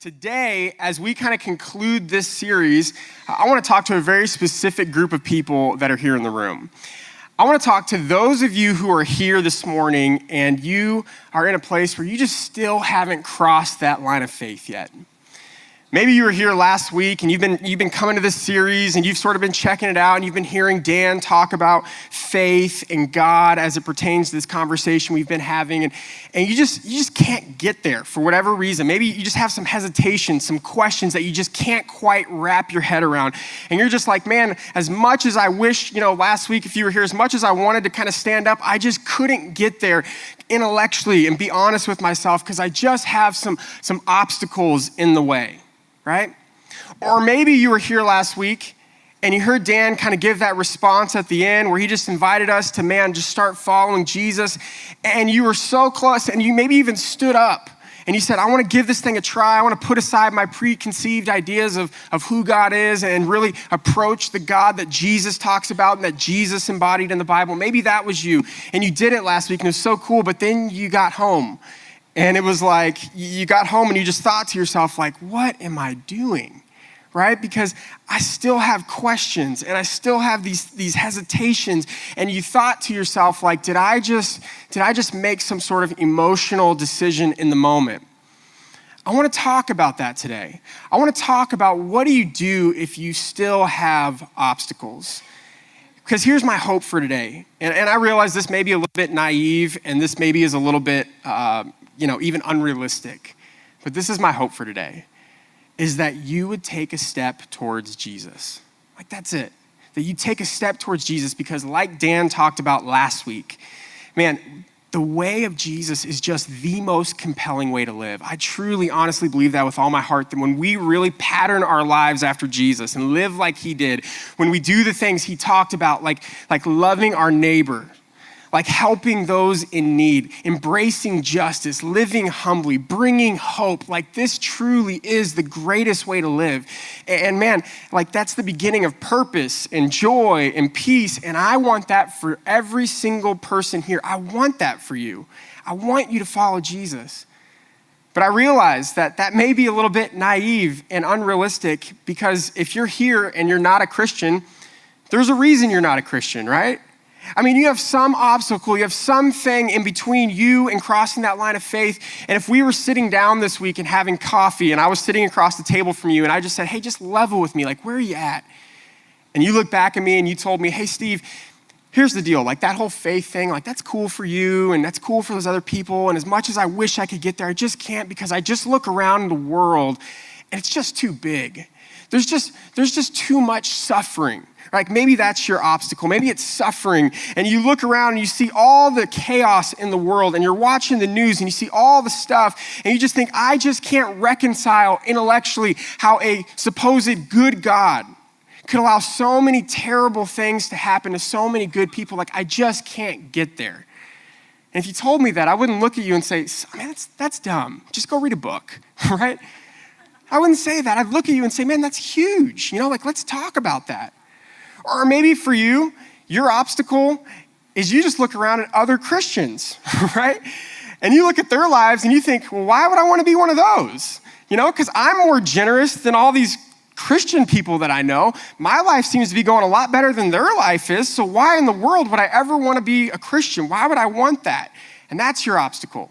Today, as we kind of conclude this series, I want to talk to a very specific group of people that are here in the room. I want to talk to those of you who are here this morning and you are in a place where you just still haven't crossed that line of faith yet. Maybe you were here last week and you've been coming to this series and you've sort of been checking it out and you've been hearing Dan talk about faith and God as it pertains to this conversation we've been having, and you just can't get there for whatever reason. Maybe you just have some hesitation, some questions that you just can't quite wrap your head around. And you're just like, man, as much as I wish, last week if you were here, as much as I wanted to kind of stand up, I just couldn't get there intellectually and be honest with myself because I just have some obstacles in the way. Right? Or maybe you were here last week and you heard Dan kind of give that response at the end where he just invited us to, just start following Jesus. And you were so close and you maybe even stood up and you said, I want to give this thing a try. I want to put aside my preconceived ideas of who God is and really approach the God that Jesus talks about and that Jesus embodied in the Bible. Maybe that was you and you did it last week and it was so cool, but then you got home. And it was like, you got home and you just thought to yourself, like, what am I doing, right? Because I still have questions and I still have these hesitations. And you thought to yourself, like, did I just make some sort of emotional decision in the moment? I want to talk about that today. I want to talk about what do you do if you still have obstacles? Because here's my hope for today. And I realize this may be a little bit naive and this maybe is a little bit even unrealistic. But this is my hope for today, is that you would take a step towards Jesus. Like, that's it. That you take a step towards Jesus because like Dan talked about last week, man, the way of Jesus is just the most compelling way to live. I truly, honestly believe that with all my heart, that when we really pattern our lives after Jesus and live like he did, when we do the things he talked about, like loving our neighbor, like helping those in need, embracing justice, living humbly, bringing hope. Like this truly is the greatest way to live. And man, like that's the beginning of purpose and joy and peace. And I want that for every single person here. I want that for you. I want you to follow Jesus. But I realize that may be a little bit naive and unrealistic because if you're here and you're not a Christian, there's a reason you're not a Christian, right? I mean, you have some obstacle, you have something in between you and crossing that line of faith. And if we were sitting down this week and having coffee and I was sitting across the table from you and I just said, hey, just level with me, like, where are you at? And you look back at me and you told me, hey, Steve, here's the deal. Like that whole faith thing, like that's cool for you and that's cool for those other people. And as much as I wish I could get there, I just can't because I just look around the world and it's just too big. There's just too much suffering. Like maybe that's your obstacle. Maybe it's suffering. And you look around and you see all the chaos in the world and you're watching the news and you see all the stuff and you just think, I just can't reconcile intellectually how a supposed good God could allow so many terrible things to happen to so many good people. Like I just can't get there. And if you told me that, I wouldn't look at you and say, man, that's dumb. Just go read a book, right? I wouldn't say that. I'd look at you and say, man, that's huge. Let's talk about that. Or maybe for you, your obstacle is you just look around at other Christians, right? And you look at their lives and you think, well, why would I want to be one of those? Because I'm more generous than all these Christian people that I know. My life seems to be going a lot better than their life is. So why in the world would I ever want to be a Christian? Why would I want that? And that's your obstacle.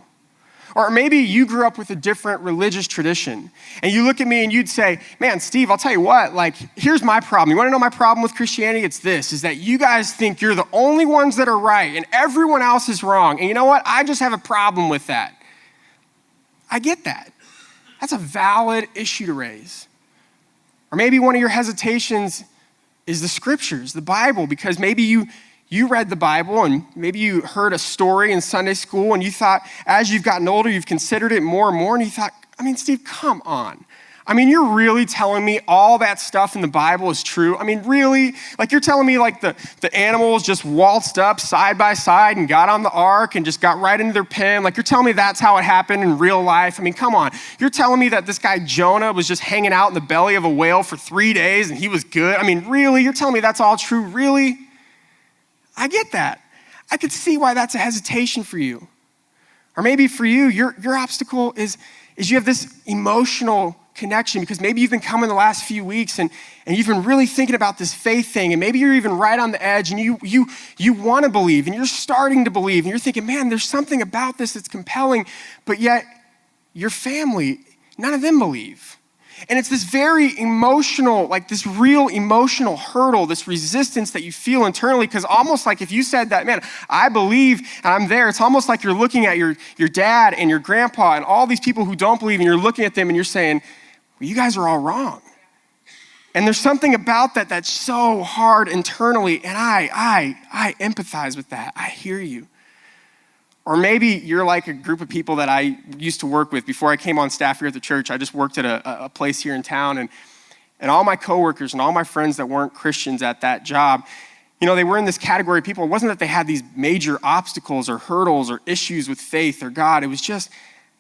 Or maybe you grew up with a different religious tradition and you look at me and you'd say, man, Steve, I'll tell you what, like, here's my problem. You want to know my problem with Christianity? It's this, is that you guys think you're the only ones that are right and everyone else is wrong. And you know what? I just have a problem with that. I get that. That's a valid issue to raise. Or maybe one of your hesitations is the scriptures, the Bible, because maybe you read the Bible and maybe you heard a story in Sunday school and you thought, as you've gotten older, you've considered it more and more and you thought, Steve, come on. You're really telling me all that stuff in the Bible is true? Really? Like you're telling me like the animals just waltzed up side by side and got on the ark and just got right into their pen? Like you're telling me that's how it happened in real life? Come on. You're telling me that this guy Jonah was just hanging out in the belly of a whale for 3 days and he was good? Really? You're telling me that's all true? Really? I get that. I could see why that's a hesitation for you. Or maybe for you, your obstacle is you have this emotional connection because maybe you've been coming the last few weeks and you've been really thinking about this faith thing, and maybe you're even right on the edge and you want to believe and you're starting to believe and you're thinking, man, there's something about this that's compelling, but yet your family, none of them believe. And it's this very emotional, like this real emotional hurdle, this resistance that you feel internally, because almost like if you said that, man, I believe and I'm there, it's almost like you're looking at your dad and your grandpa and all these people who don't believe, and you're looking at them and you're saying, well, you guys are all wrong. And there's something about that that's so hard internally, and I empathize with that. I hear you. Or maybe you're like a group of people that I used to work with before I came on staff here at the church. I just worked at a place here in town, and all my coworkers and all my friends that weren't Christians at that job, they were in this category of people. It wasn't that they had these major obstacles or hurdles or issues with faith or God. It was just,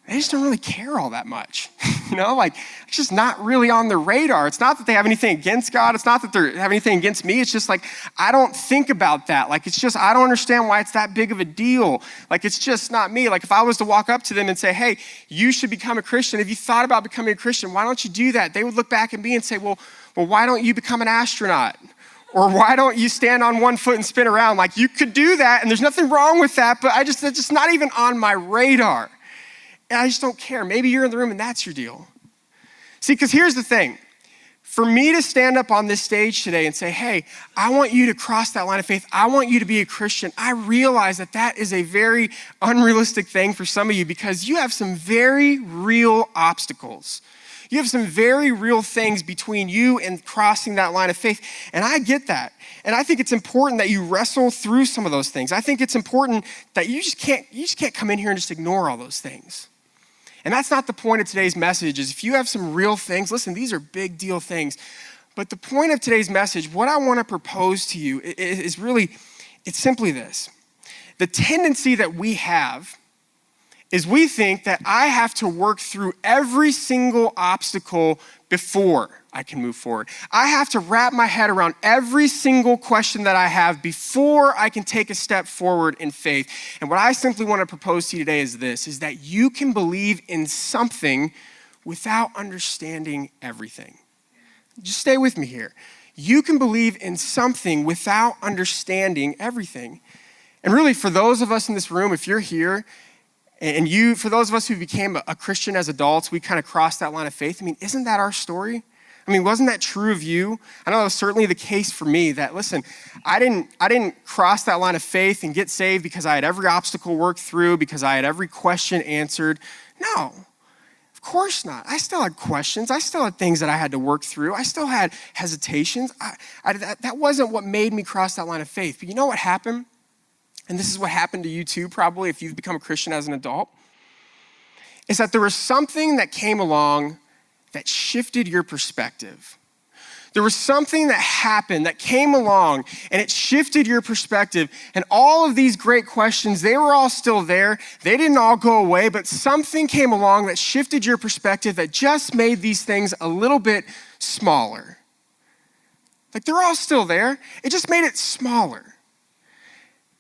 they just don't really care all that much. It's just not really on their radar. It's not that they have anything against God. It's not that they have anything against me. It's just like, I don't think about that. It's just, I don't understand why it's that big of a deal. It's just not me. If I was to walk up to them and say, hey, you should become a Christian. If you thought about becoming a Christian, why don't you do that? They would look back at me and say, well, why don't you become an astronaut? Or why don't you stand on one foot and spin around? You could do that, and there's nothing wrong with that, but it's just not even on my radar. And I just don't care. Maybe you're in the room and that's your deal. See, because here's the thing. For me to stand up on this stage today and say, hey, I want you to cross that line of faith. I want you to be a Christian. I realize that is a very unrealistic thing for some of you because you have some very real obstacles. You have some very real things between you and crossing that line of faith. And I get that. And I think it's important that you wrestle through some of those things. I think it's important that you just can't come in here and just ignore all those things. And that's not the point of today's message, is if you have some real things, listen, these are big deal things. But the point of today's message, what I want to propose to you is really, it's simply this. The tendency that we have is we think that I have to work through every single obstacle before I can move forward. I have to wrap my head around every single question that I have before I can take a step forward in faith. And what I simply want to propose to you today is this, is that you can believe in something without understanding everything. Just stay with me here. You can believe in something without understanding everything. And really, for those of us in this room, if you're here, and for those of us who became a Christian as adults, we kind of crossed that line of faith. Isn't that our story? Wasn't that true of you? I know that was certainly the case for me that, listen, I didn't cross that line of faith and get saved because I had every obstacle worked through, because I had every question answered. No, of course not. I still had questions. I still had things that I had to work through. I still had hesitations. That wasn't what made me cross that line of faith. But you know what happened? And this is what happened to you too, probably, if you've become a Christian as an adult, is that there was something that came along that shifted your perspective. There was something that happened that came along and it shifted your perspective. And all of these great questions, they were all still there. They didn't all go away, but something came along that shifted your perspective that just made these things a little bit smaller. They're all still there. It just made it smaller.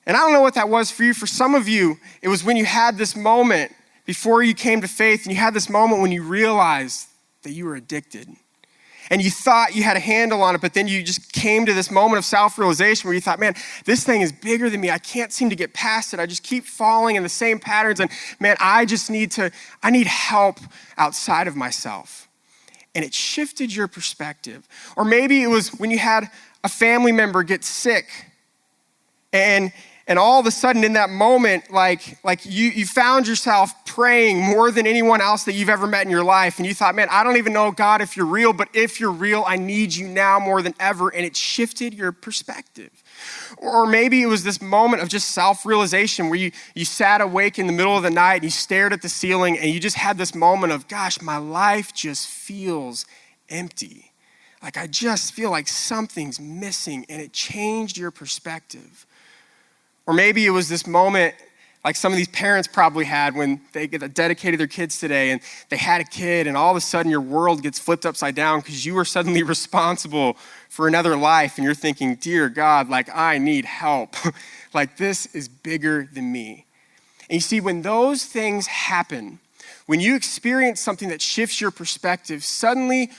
And I don't know what that was for you. For some of you, it was when you had this moment before you came to faith, and you had this moment when you realized that you were addicted. And you thought you had a handle on it, but then you just came to this moment of self-realization where you thought, man, this thing is bigger than me. I can't seem to get past it. I just keep falling in the same patterns. And man, I need help outside of myself. And it shifted your perspective. Or maybe it was when you had a family member get sick, and all of a sudden in that moment, you found yourself praying more than anyone else that you've ever met in your life. And you thought, man, I don't even know, God, if you're real, but if you're real, I need you now more than ever. And it shifted your perspective. Or maybe it was this moment of just self-realization where you sat awake in the middle of the night and you stared at the ceiling and you just had this moment of, gosh, my life just feels empty. I just feel like something's missing, and it changed your perspective. Or maybe it was this moment like some of these parents probably had when they dedicated their kids today and they had a kid, and all of a sudden your world gets flipped upside down because you are suddenly responsible for another life, and you're thinking, dear God, I need help. This is bigger than me. And you see, when those things happen, when you experience something that shifts your perspective, suddenly,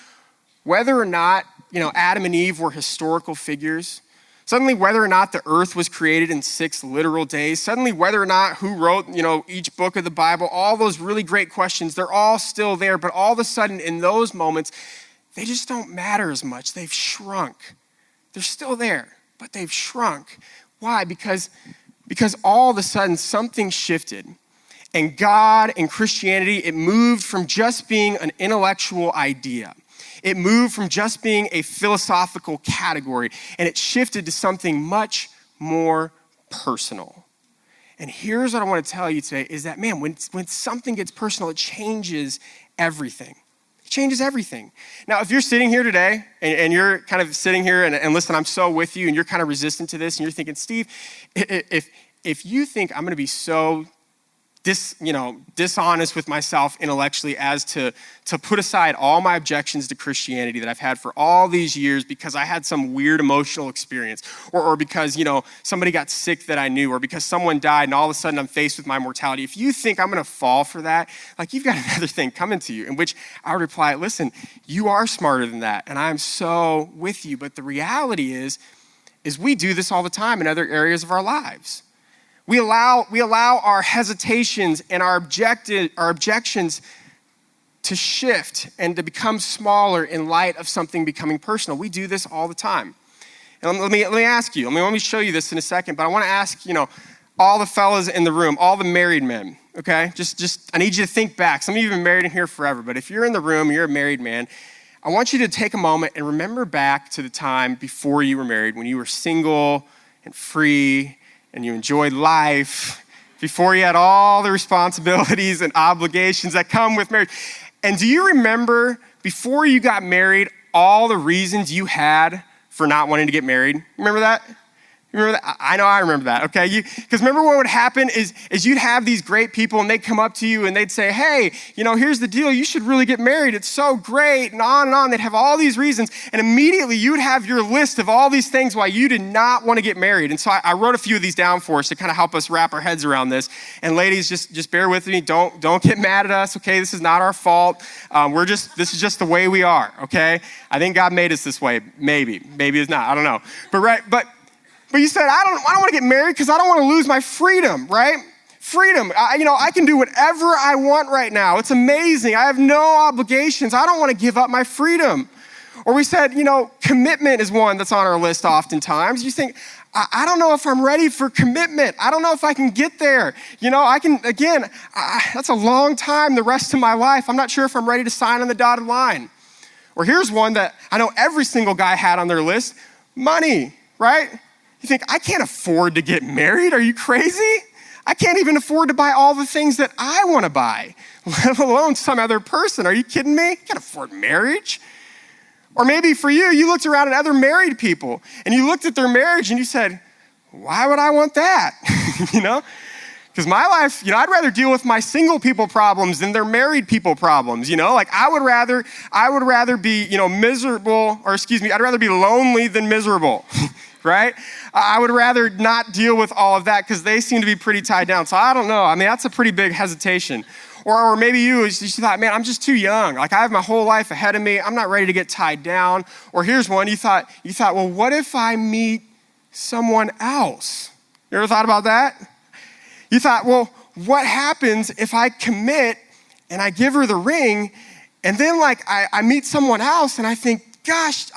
whether or not, Adam and Eve were historical figures, suddenly whether or not the earth was created in 6 literal days, suddenly whether or not who wrote, each book of the Bible, all those really great questions, they're all still there, but all of a sudden in those moments, they just don't matter as much. They've shrunk. They're still there, but they've shrunk. Why? Because all of a sudden something shifted. And God and Christianity, it moved from just being an intellectual idea. It moved from just being a philosophical category, and it shifted to something much more personal. And here's what I want to tell you today is that, man, when something gets personal, it changes everything. It changes everything. Now, if you're sitting here today and you're kind of sitting here and listen, I'm so with you and you're kind of resistant to this and you're thinking, Steve, if you think I'm going to be so dishonest with myself intellectually as to put aside all my objections to Christianity that I've had for all these years because I had some weird emotional experience or because, somebody got sick that I knew or because someone died and all of a sudden I'm faced with my mortality. If you think I'm going to fall for that, you've got another thing coming to you, in which I would reply, listen, you are smarter than that and I'm so with you. But the reality is we do this all the time in other areas of our lives. We allow our hesitations and our objections to shift and to become smaller in light of something becoming personal. We do this all the time. And let me ask you, let me show you this in a second, but I want to ask, all the fellas in the room, all the married men, okay? Just I need you to think back. Some of you have been married in here forever, but if you're in the room, you're a married man, I want you to take a moment and remember back to the time before you were married, when you were single and free and you enjoyed life, before you had all the responsibilities and obligations that come with marriage. And do you remember, before you got married, all the reasons you had for not wanting to get married? Remember that? Remember that? I know I remember that, okay? Because remember what would happen is you'd have these great people and they'd come up to you and they'd say, hey, here's the deal. You should really get married. It's so great, and on and on. They'd have all these reasons. And immediately you would have your list of all these things why you did not want to get married. And so I wrote a few of these down for us to kind of help us wrap our heads around this. And ladies, just bear with me. Don't get mad at us, okay? This is not our fault. This is just the way we are, okay? I think God made us this way. Maybe it's not. I don't know. But you said, I don't want to get married because I don't want to lose my freedom, right? Freedom. I can do whatever I want right now. It's amazing. I have no obligations. I don't want to give up my freedom. Or we said, commitment is one that's on our list oftentimes. You think, I don't know if I'm ready for commitment. I don't know if I can get there. That's a long time, the rest of my life. I'm not sure if I'm ready to sign on the dotted line. Or here's one that I know every single guy had on their list, money, right? You think, I can't afford to get married? Are you crazy? I can't even afford to buy all the things that I want to buy, let alone some other person. Are you kidding me? You can't afford marriage. Or maybe for you, you looked around at other married people and you looked at their marriage and you said, why would I want that? Because my life, I'd rather deal with my single people problems than their married people problems, I would rather be, miserable, I'd rather be lonely than miserable. Right? I would rather not deal with all of that because they seem to be pretty tied down. So I don't know. That's a pretty big hesitation. Or maybe you thought, man, I'm just too young. I have my whole life ahead of me. I'm not ready to get tied down. Or here's one. You thought, well, what if I meet someone else? You ever thought about that? You thought, well, what happens if I commit and I give her the ring and then I meet someone else and I think, gosh,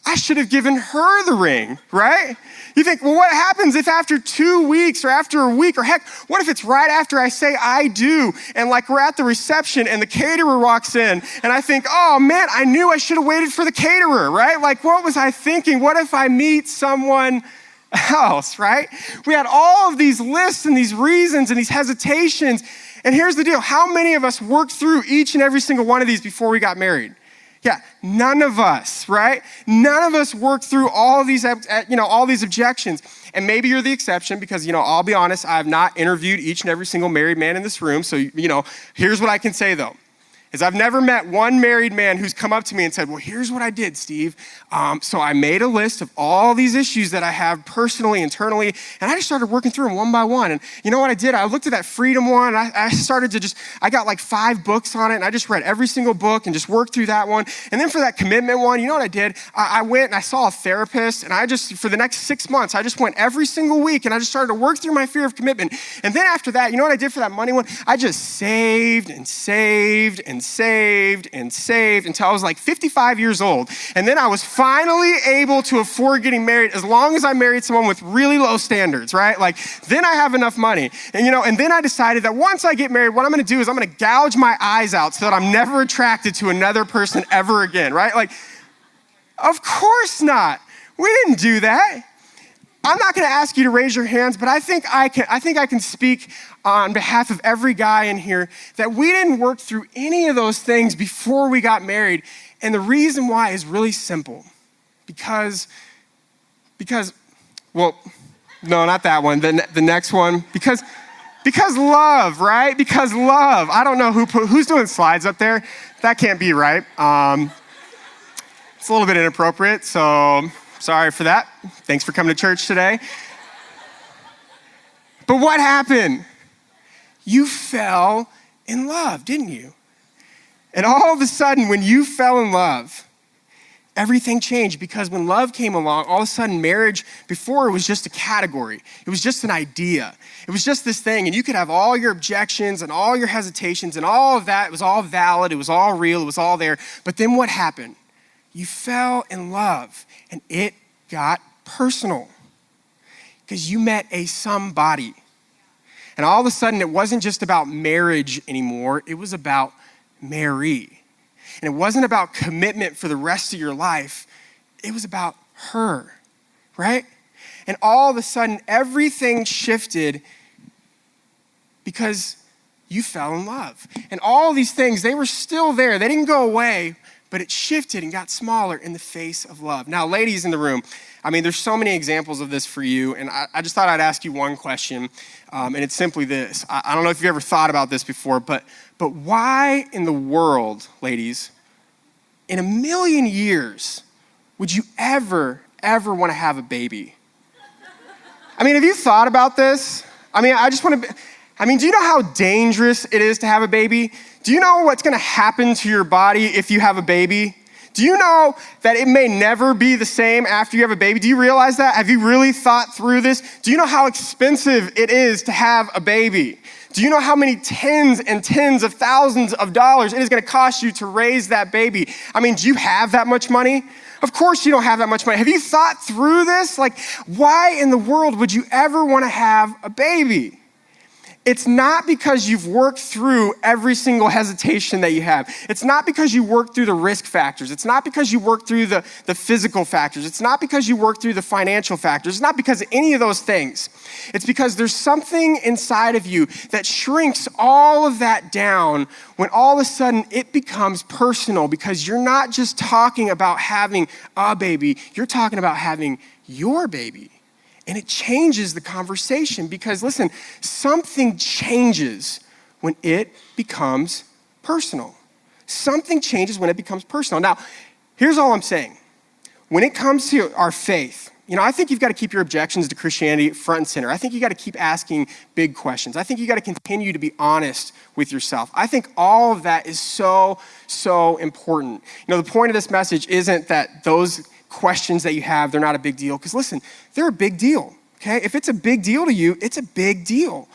I should have given her the ring, right? You think, well, what happens if after 2 weeks or after a week, or heck, what if it's right after I say I do and we're at the reception and the caterer walks in and I think, oh man, I knew I should have waited for the caterer, right? What was I thinking? What if I meet someone else, right? We had all of these lists and these reasons and these hesitations. And here's the deal. How many of us worked through each and every single one of these before we got married? Yeah, none of us, right? None of us worked through all of these, all these objections. And maybe you're the exception because, I'll be honest, I have not interviewed each and every single married man in this room. So, here's what I can say though, is I've never met one married man who's come up to me and said, well, here's what I did, Steve. So I made a list of all these issues that I have personally, internally, and I just started working through them one by one. And you know what I did? I looked at that freedom one, and I started to I got like 5 books on it, and I just read every single book and just worked through that one. And then for that commitment one, you know what I did? I went and I saw a therapist, and for the next 6 months, I just went every single week, and I just started to work through my fear of commitment. And then after that, you know what I did for that money one? I just saved and saved and saved and saved until I was like 55 years old. And then I was finally able to afford getting married as long as I married someone with really low standards, right? Like, then I have enough money. And then I decided that once I get married, what I'm gonna do is I'm gonna gouge my eyes out so that I'm never attracted to another person ever again, right? Like, of course not. We didn't do that. I'm not gonna ask you to raise your hands, but I think I can speak on behalf of every guy in here that we didn't work through any of those things before we got married. And the reason why is really simple. Because, well, no, not that one, the next one. Because love, right? Because love. I don't know who's doing slides up there. That can't be right. It's a little bit inappropriate, so sorry for that. Thanks for coming to church today. But what happened? You fell in love, didn't you? And all of a sudden, when you fell in love, everything changed, because when love came along, all of a sudden marriage, before it was just a category. It was just an idea. It was just this thing, and you could have all your objections and all your hesitations and all of that. It was all valid. It was all real. It was all there. But then what happened? You fell in love, and it got personal because you met a somebody. And all of a sudden, it wasn't just about marriage anymore. It was about Mary. And it wasn't about commitment for the rest of your life. It was about her, right? And all of a sudden, everything shifted because you fell in love. And all these things, they were still there. They didn't go away, but it shifted and got smaller in the face of love. Now, ladies in the room, there's so many examples of this for you, and I just thought I'd ask you one question, and it's simply this. I don't know if you've ever thought about this before, but why in the world, ladies, in a million years, would you ever want to have a baby? Have you thought about this? Do you know how dangerous it is to have a baby? Do you know what's gonna happen to your body if you have a baby? Do you know that it may never be the same after you have a baby? Do you realize that? Have you really thought through this? Do you know how expensive it is to have a baby? Do you know how many tens and tens of thousands of dollars it is gonna cost you to raise that baby? Do you have that much money? Of course you don't have that much money. Have you thought through this? Like, why in the world would you ever wanna have a baby? It's not because you've worked through every single hesitation that you have. It's not because you worked through the risk factors. It's not because you worked through the physical factors. It's not because you worked through the financial factors. It's not because of any of those things. It's because there's something inside of you that shrinks all of that down when all of a sudden it becomes personal, because you're not just talking about having a baby, you're talking about having your baby. And it changes the conversation, because listen, something changes when it becomes personal. Something changes when it becomes personal. Now, here's all I'm saying. When it comes to our faith, I think you've got to keep your objections to Christianity front and center. I think you got to keep asking big questions. I think you got to continue to be honest with yourself. I think all of that is so, so important. The point of this message isn't that those questions that you have, they're not a big deal. Because listen, they're a big deal, okay? If it's a big deal to you, it's a big deal.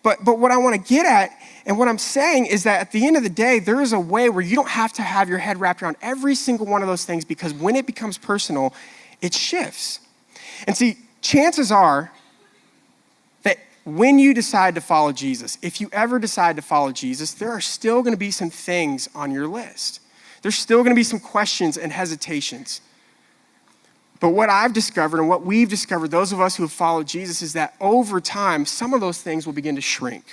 But what I want to get at, and what I'm saying, is that at the end of the day, there is a way where you don't have to have your head wrapped around every single one of those things, because when it becomes personal, it shifts. And see, chances are that when you decide to follow Jesus, if you ever decide to follow Jesus, there are still going to be some things on your list. There's still going to be some questions and hesitations. But what I've discovered, and what we've discovered, those of us who have followed Jesus, is that over time, some of those things will begin to shrink.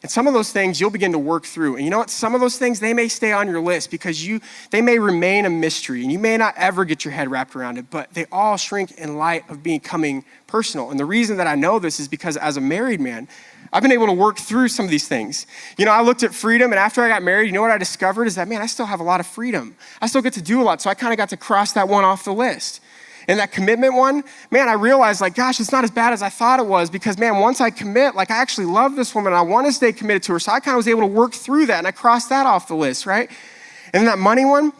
And some of those things you'll begin to work through. And you know what? Some of those things, they may stay on your list because they may remain a mystery, and you may not ever get your head wrapped around it, but they all shrink in light of becoming personal. And the reason that I know this is because as a married man, I've been able to work through some of these things. I looked at freedom, and after I got married, you know what I discovered is that, man, I still have a lot of freedom. I still get to do a lot, so I kind of got to cross that one off the list. And that commitment one, man, I realized, gosh, it's not as bad as I thought it was because, man, once I commit, I actually love this woman, and I want to stay committed to her, so I kind of was able to work through that, and I crossed that off the list, right? And then that money one,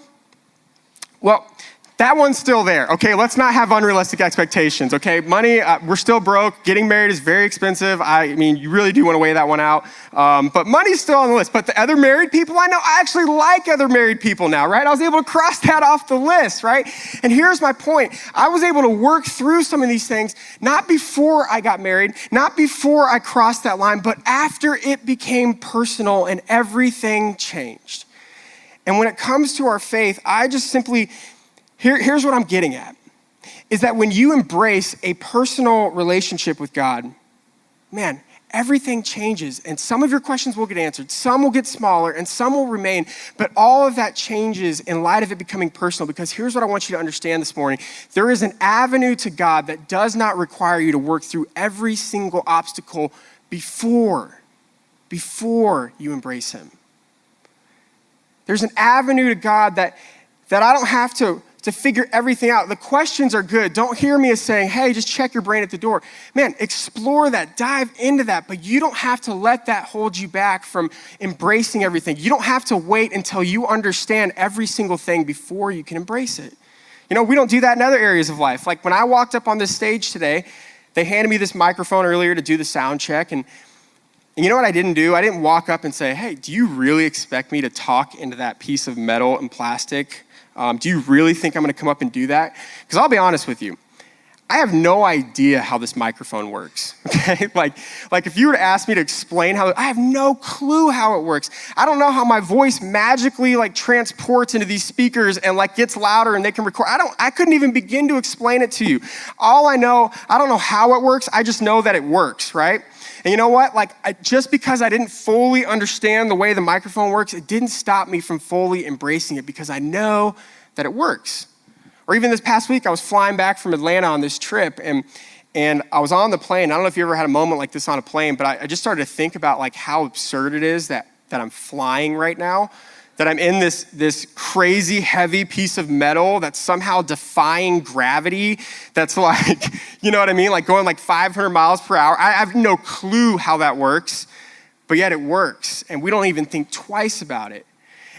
well, that one's still there, okay? Let's not have unrealistic expectations, okay? Money, we're still broke. Getting married is very expensive. I mean, you really do want to weigh that one out. But money's still on the list. But the other married people I know, I actually like other married people now, right? I was able to cross that off the list, right? And here's my point. I was able to work through some of these things, not before I got married, not before I crossed that line, but after it became personal and everything changed. And when it comes to our faith, I just simply... Here's what I'm getting at, is that when you embrace a personal relationship with God, man, everything changes. And some of your questions will get answered, some will get smaller, and some will remain. But all of that changes in light of it becoming personal, because here's what I want you to understand this morning. There is an avenue to God that does not require you to work through every single obstacle before you embrace him. There's an avenue to God that I don't have to figure everything out. The questions are good. Don't hear me as saying, hey, just check your brain at the door. Man, explore that, dive into that, but you don't have to let that hold you back from embracing everything. You don't have to wait until you understand every single thing before you can embrace it. We don't do that in other areas of life. Like when I walked up on this stage today, they handed me this microphone earlier to do the sound check, and you know what I didn't do? I didn't walk up and say, hey, do you really expect me to talk into that piece of metal and plastic? Do you really think I'm going to come up and do that? Because I'll be honest with you, I have no idea how this microphone works, okay? Like if you were to ask me to explain I have no clue how it works. I don't know how my voice magically transports into these speakers and gets louder and they can record. I couldn't even begin to explain it to you. All I know, I don't know how it works. I just know that it works, right? And you know what? Just because I didn't fully understand the way the microphone works, it didn't stop me from fully embracing it because I know that it works. Or even this past week, I was flying back from Atlanta on this trip, and I was on the plane. I don't know if you ever had a moment like this on a plane, but I just started to think about how absurd it is that I'm flying right now, that I'm in this crazy heavy piece of metal that's somehow defying gravity, that's you know what I mean? Going 500 miles per hour. I have no clue how that works, but yet it works, and we don't even think twice about it.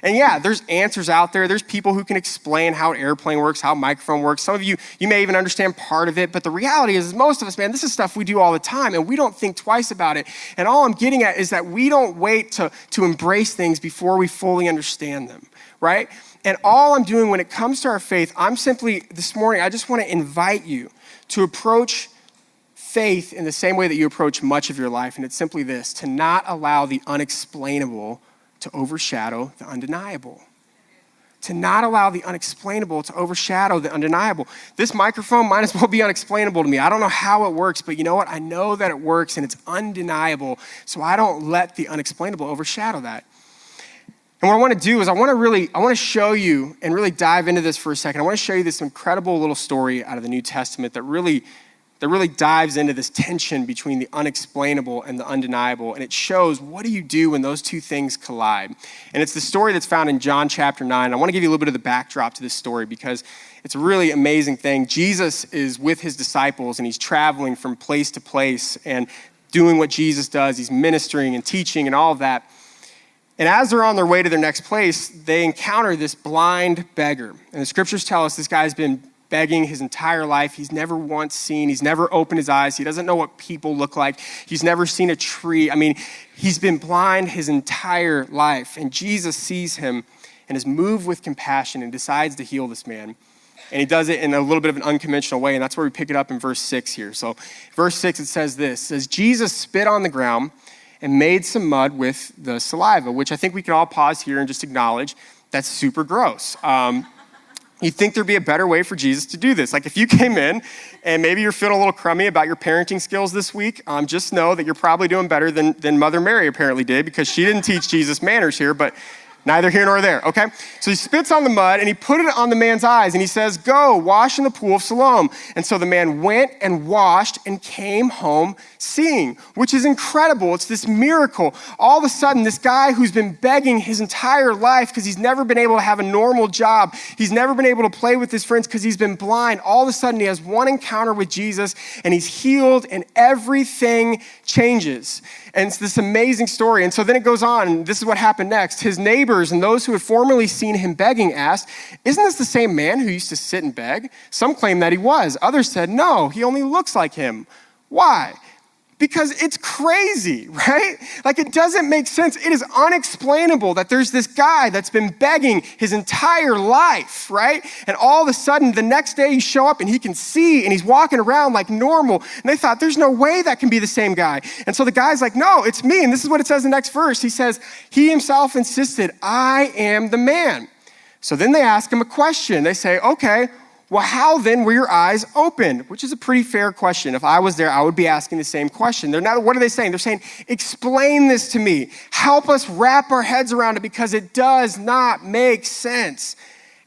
And yeah, there's answers out there. There's people who can explain how an airplane works, how a microphone works. Some of you may even understand part of it, but the reality is most of us, man, this is stuff we do all the time, and we don't think twice about it. And all I'm getting at is that we don't wait to embrace things before we fully understand them, right? And all I'm doing when it comes to our faith, this morning, I just want to invite you to approach faith in the same way that you approach much of your life, and it's simply this: to not allow the unexplainable to overshadow the undeniable. To not allow the unexplainable to overshadow the undeniable. This microphone might as well be unexplainable to me. I don't know how it works, but you know what? I know that it works and it's undeniable, so I don't let the unexplainable overshadow that. And what I want to do is I want to show you and really dive into this for a second. I want to show you this incredible little story out of the New Testament that really dives into this tension between the unexplainable and the undeniable. And it shows, what do you do when those two things collide? And it's the story that's found in John chapter 9. I want to give you a little bit of the backdrop to this story because it's a really amazing thing. Jesus is with his disciples and he's traveling from place to place and doing what Jesus does. He's ministering and teaching and all of that. And as they're on their way to their next place, they encounter this blind beggar. And the scriptures tell us this guy's been begging his entire life. He's never once seen, he's never opened his eyes. He doesn't know what people look like. He's never seen a tree. I mean, he's been blind his entire life. And Jesus sees him and is moved with compassion and decides to heal this man. And he does it in a little bit of an unconventional way. And that's where we pick it up in verse 6 here. So verse 6, it says this: it says, Jesus spit on the ground and made some mud with the saliva, which I think we can all pause here and just acknowledge that's super gross. You'd think there'd be a better way for Jesus to do this. If you came in and maybe you're feeling a little crummy about your parenting skills this week, just know that you're probably doing better than Mother Mary apparently did, because she didn't teach Jesus manners here. But Neither here nor there, okay? So he spits on the mud and he put it on the man's eyes and he says, go, wash in the pool of Siloam. And so the man went and washed and came home seeing, which is incredible. It's this miracle. All of a sudden, this guy who's been begging his entire life because he's never been able to have a normal job, he's never been able to play with his friends because he's been blind. All of a sudden, he has one encounter with Jesus and he's healed and everything changes. And it's this amazing story. And so then it goes on, and this is what happened next. His neighbors and those who had formerly seen him begging asked, isn't this the same man who used to sit and beg? Some claim that he was. Others said, no, he only looks like him. Why? Because it's crazy, right? Like, it doesn't make sense. It is unexplainable that there's this guy that's been begging his entire life, right? And all of a sudden, the next day you show up and he can see and he's walking around like normal. And they thought, there's no way that can be the same guy. And so the guy's like, no, it's me. And this is what it says in the next verse. He says, he himself insisted, I am the man. So then they ask him a question. They say, okay, well, how then were your eyes opened? Which is a pretty fair question. If I was there, I would be asking the same question. What are they saying? They're saying, explain this to me. Help us wrap our heads around it because it does not make sense.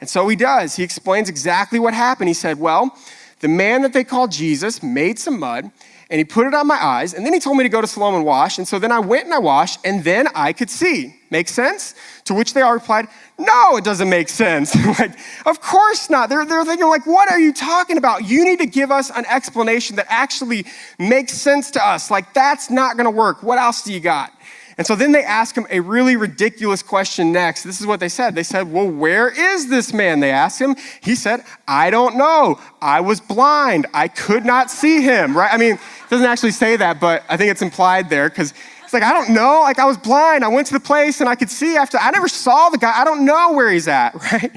And so he does. He explains exactly what happened. He said, well, the man that they called Jesus made some mud and he put it on my eyes, and then he told me to go to Siloam and wash, and so then I went and I washed, and then I could see. Make sense? To which they all replied, no, it doesn't make sense. Like, of course not. They're thinking, like, what are you talking about? You need to give us an explanation that actually makes sense to us. Like, that's not gonna work. What else do you got? And so then they ask him a really ridiculous question next. This is what they said. They said, well, where is this man? They asked him. He said, I don't know. I was blind. I could not see him, right? I mean, it doesn't actually say that, but I think it's implied there because it's like, I don't know. Like, I was blind. I went to the place and I could see after. I never saw the guy. I don't know where he's at, right?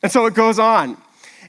And so it goes on.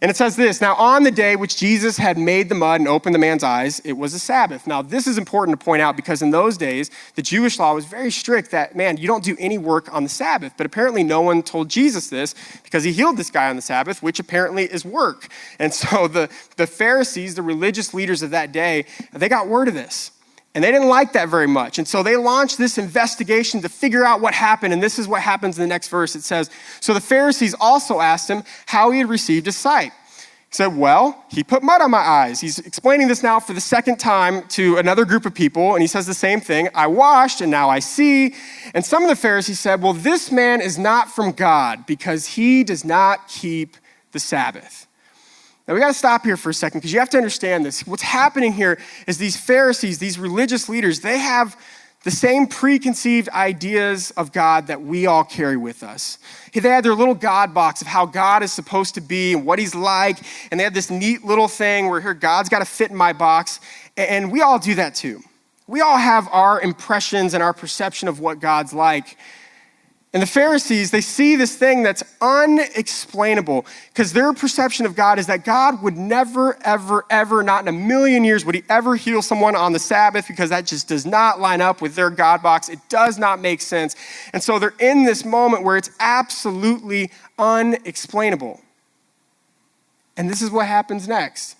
And it says this, now on the day which Jesus had made the mud and opened the man's eyes, it was a Sabbath. Now this is important to point out because in those days, the Jewish law was very strict that, man, you don't do any work on the Sabbath. But apparently no one told Jesus this because he healed this guy on the Sabbath, which apparently is work. And so the Pharisees, the religious leaders of that day, they got word of this. And they didn't like that very much. And so they launched this investigation to figure out what happened. And this is what happens in the next verse. It says, so the Pharisees also asked him how he had received his sight. He said, well, he put mud on my eyes. He's explaining this now for the second time to another group of people. And he says the same thing. I washed and now I see. And some of the Pharisees said, well, this man is not from God because he does not keep the Sabbath. Now, we got to stop here for a second because you have to understand this. What's happening here is these Pharisees, these religious leaders, they have the same preconceived ideas of God that we all carry with us. They had their little God box of how God is supposed to be and what he's like, and they had this neat little thing where here, God's got to fit in my box, and we all do that too. We all have our impressions and our perception of what God's like. And the Pharisees, they see this thing that's unexplainable because their perception of God is that God would never, ever, ever, not in a million years would he ever heal someone on the Sabbath because that just does not line up with their God box. It does not make sense. And so they're in this moment where it's absolutely unexplainable. And this is what happens next.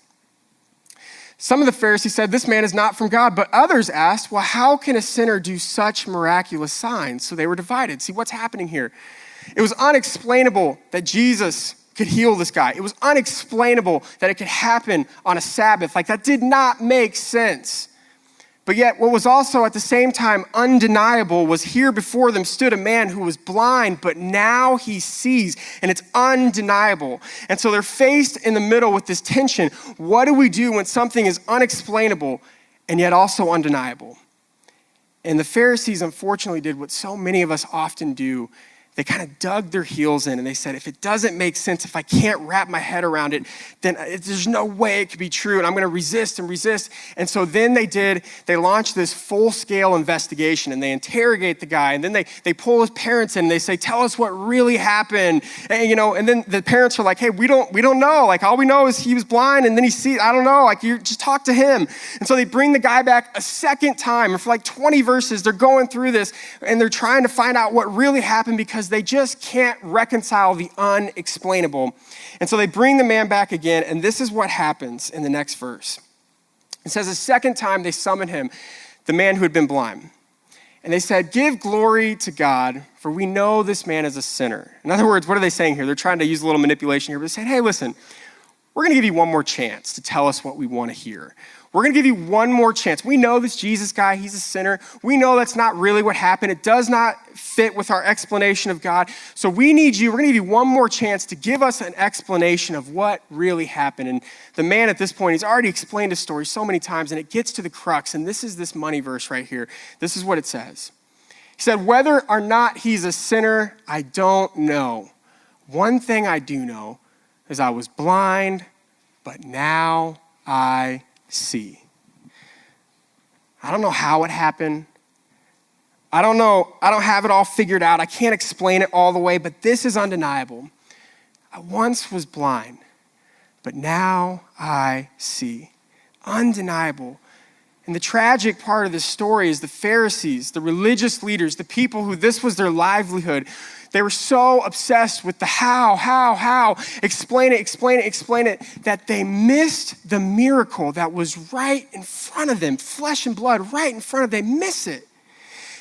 Some of the Pharisees said, this man is not from God, but others asked, well, how can a sinner do such miraculous signs? So they were divided. See what's happening here. It was unexplainable that Jesus could heal this guy. It was unexplainable that it could happen on a Sabbath. Like, that did not make sense. But yet, what was also at the same time undeniable was here before them stood a man who was blind, but now he sees, and it's undeniable. And so they're faced in the middle with this tension. What do we do when something is unexplainable and yet also undeniable? And the Pharisees, unfortunately, did what so many of us often do. They kind of dug their heels in and they said, if it doesn't make sense, if I can't wrap my head around it, then there's no way it could be true. And I'm going to resist and resist. And so then they launched this full-scale investigation and they interrogate the guy. And then they pull his parents in and they say, tell us what really happened. And then the parents are like, hey, we don't know. Like, all we know is he was blind and then he sees, I don't know. Like, you just talk to him. And so they bring the guy back a second time. And for like 20 verses, they're going through this and they're trying to find out what really happened because they just can't reconcile the unexplainable. And so they bring the man back again, and this is what happens in the next verse. It says, a second time they summoned him, the man who had been blind. And they said, give glory to God, for we know this man is a sinner. In other words, what are they saying here? They're trying to use a little manipulation here, but they're saying, hey, listen, we're gonna give you one more chance to tell us what we wanna hear. We're gonna give you one more chance. We know this Jesus guy, he's a sinner. We know that's not really what happened. It does not fit with our explanation of God. So we're gonna give you one more chance to give us an explanation of what really happened. And the man at this point, he's already explained his story so many times, and it gets to the crux, and this is this money verse right here. This is what it says. He said, whether or not he's a sinner, I don't know. One thing I do know is I was blind, but now I see. I don't know how it happened. I don't know. I don't have it all figured out. I can't explain it all the way, but this is undeniable. I once was blind, but now I see. Undeniable. And the tragic part of this story is the Pharisees, the religious leaders, the people who this was their livelihood. They were so obsessed with the how, explain it, that they missed the miracle that was right in front of them, flesh and blood right in front of them. They miss it.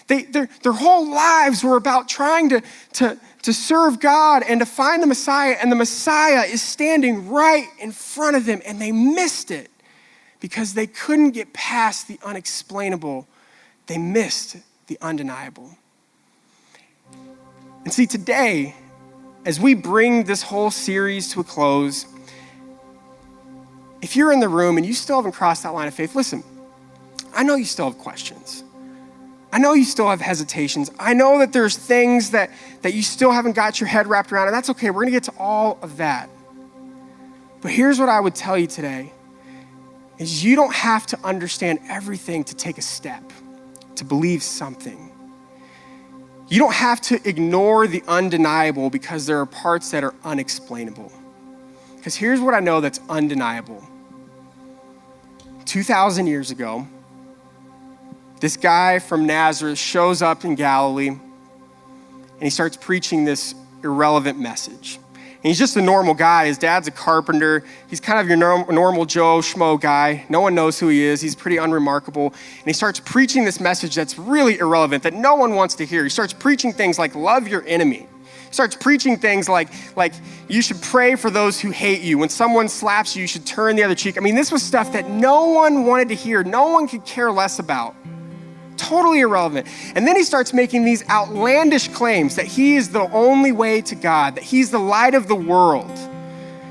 Their whole lives were about trying to serve God and to find the Messiah, and the Messiah is standing right in front of them, and they missed it because they couldn't get past the unexplainable. They missed the undeniable. And see, today, as we bring this whole series to a close, if you're in the room and you still haven't crossed that line of faith, listen, I know you still have questions. I know you still have hesitations. I know that there's things that you still haven't got your head wrapped around, and that's okay. We're gonna get to all of that. But here's what I would tell you today, is you don't have to understand everything to take a step, to believe something. You don't have to ignore the undeniable because there are parts that are unexplainable. Because here's what I know that's undeniable. 2,000 years ago, this guy from Nazareth shows up in Galilee and he starts preaching this irrelevant message. And he's just a normal guy. His dad's a carpenter. He's kind of your normal Joe Schmo guy. No one knows who he is. He's pretty unremarkable. And he starts preaching this message that's really irrelevant, that no one wants to hear. He starts preaching things like love your enemy. He starts preaching things like you should pray for those who hate you. When someone slaps you, you should turn the other cheek. I mean, this was stuff that no one wanted to hear. No one could care less about. Totally irrelevant. And then he starts making these outlandish claims that he is the only way to God, that he's the light of the world.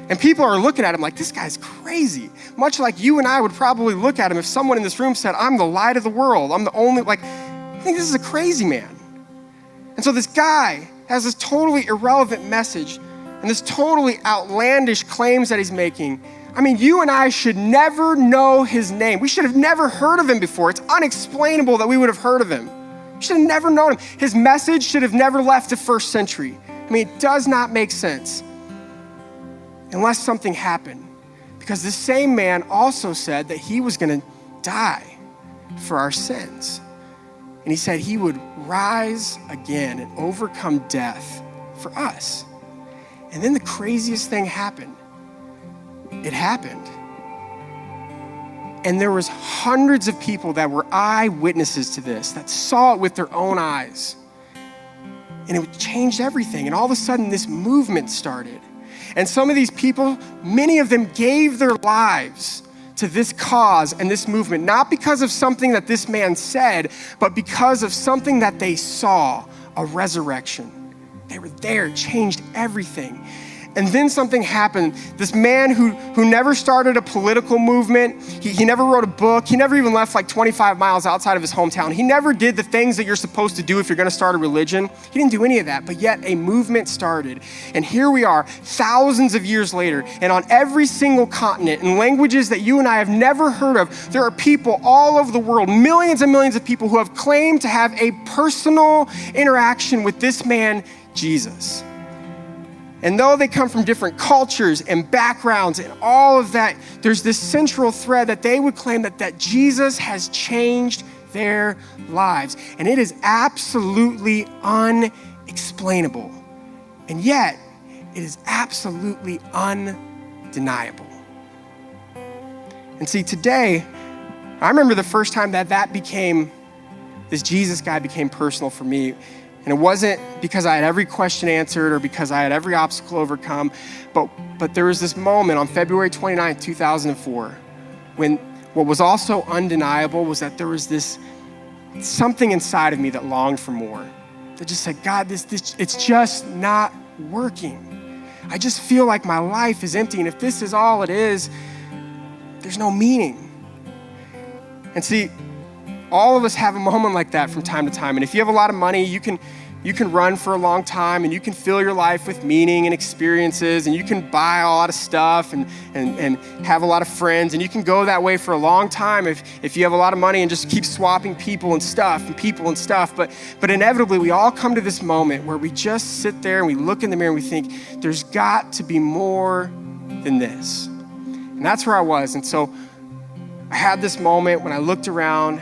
And people are looking at him like, this guy's crazy. Much like you and I would probably look at him if someone in this room said, I'm the light of the world. I'm the only, I think this is a crazy man. And so this guy has this totally irrelevant message and this totally outlandish claims that he's making. I mean, you and I should never know his name. We should have never heard of him before. It's unexplainable that we would have heard of him. We should have never known him. His message should have never left the first century. I mean, it does not make sense unless something happened. Because this same man also said that he was gonna die for our sins. And he said he would rise again and overcome death for us. And then the craziest thing happened. It happened. And there was hundreds of people that were eyewitnesses to this, that saw it with their own eyes. And it changed everything. And all of a sudden, this movement started. And some of these people, many of them gave their lives to this cause and this movement, not because of something that this man said, but because of something that they saw, a resurrection. They were there, it changed everything. And then something happened. This man who never started a political movement, he never wrote a book, he never even left 25 miles outside of his hometown. He never did the things that you're supposed to do if you're gonna start a religion. He didn't do any of that, but yet a movement started. And here we are, thousands of years later, and on every single continent, in languages that you and I have never heard of, there are people all over the world, millions and millions of people who have claimed to have a personal interaction with this man, Jesus. And though they come from different cultures and backgrounds and all of that, there's this central thread that they would claim that Jesus has changed their lives. And it is absolutely unexplainable. And yet, it is absolutely undeniable. And see, today, I remember the first time that became this Jesus guy became personal for me. And it wasn't because I had every question answered or because I had every obstacle overcome, but there was this moment on February 29th, 2004, when what was also undeniable was that there was this something inside of me that longed for more. That just said, God, this it's just not working. I just feel like my life is empty, and if this is all it is, there's no meaning. And see, all of us have a moment like that from time to time. And if you have a lot of money, you can run for a long time and you can fill your life with meaning and experiences, and you can buy a lot of stuff and have a lot of friends, and you can go that way for a long time if you have a lot of money and just keep swapping people and stuff. But inevitably we all come to this moment where we just sit there and we look in the mirror and we think, there's got to be more than this. And that's where I was. And so I had this moment when I looked around,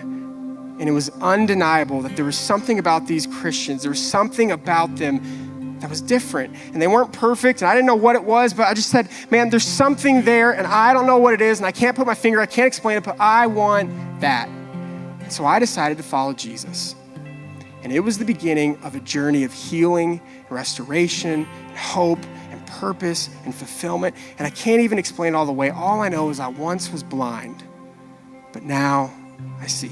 and it was undeniable that there was something about these Christians. There was something about them that was different. And they weren't perfect, and I didn't know what it was, but I just said, man, there's something there, and I don't know what it is, and I can't put my finger, I can't explain it, but I want that. And so I decided to follow Jesus. And it was the beginning of a journey of healing, and restoration, and hope, and purpose, and fulfillment. And I can't even explain it all the way. All I know is I once was blind, but now I see.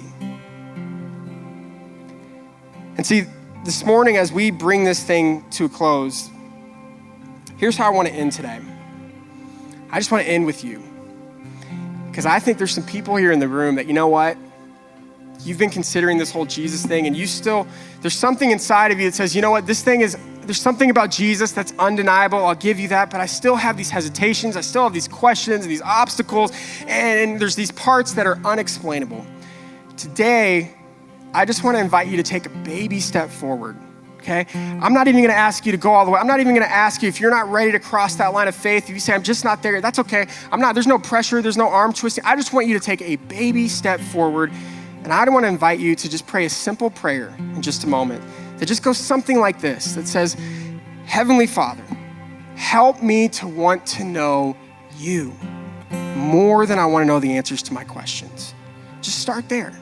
And see, this morning as we bring this thing to a close, here's how I want to end today. I just want to end with you. Because I think there's some people here in the room that, you know what? You've been considering this whole Jesus thing, and there's something inside of you that says, you know what, there's something about Jesus that's undeniable, I'll give you that, but I still have these hesitations, I still have these questions and these obstacles, and there's these parts that are unexplainable. Today, I just want to invite you to take a baby step forward, okay? I'm not even going to ask you to go all the way. I'm not even going to ask you if you're not ready to cross that line of faith. If you say, I'm just not there, that's okay. There's no pressure, there's no arm twisting. I just want you to take a baby step forward, and I want to invite you to just pray a simple prayer in just a moment that just goes something like this, that says, Heavenly Father, help me to want to know you more than I want to know the answers to my questions. Just start there.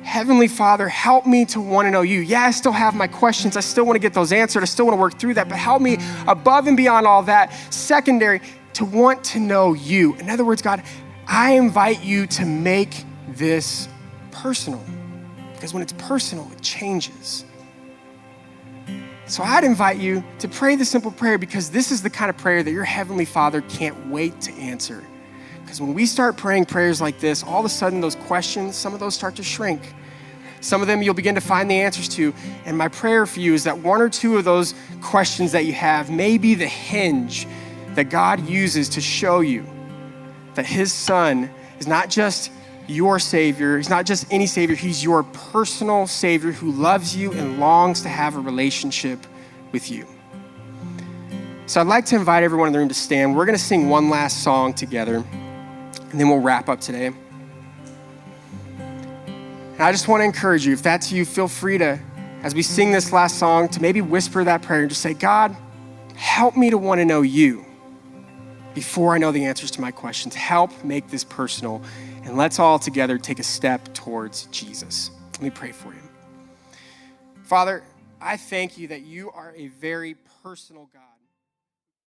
Heavenly Father, help me to want to know you. Yeah, I still have my questions. I still want to get those answered. I still want to work through that, but help me above and beyond all that, secondary, to want to know you. In other words, God, I invite you to make this personal, because when it's personal, it changes. So I'd invite you to pray the simple prayer, because this is the kind of prayer that your Heavenly Father can't wait to answer. Because when we start praying prayers like this, all of a sudden those questions, some of those start to shrink. Some of them you'll begin to find the answers to. And my prayer for you is that one or two of those questions that you have may be the hinge that God uses to show you that his Son is not just your Savior. He's not just any Savior. He's your personal Savior who loves you and longs to have a relationship with you. So I'd like to invite everyone in the room to stand. We're going to sing one last song together, and then we'll wrap up today. And I just want to encourage you, if that's you, feel free to, as we sing this last song, to maybe whisper that prayer and just say, God, help me to want to know you before I know the answers to my questions. Help make this personal, and let's all together take a step towards Jesus. Let me pray for you. Father, I thank you that you are a very personal God.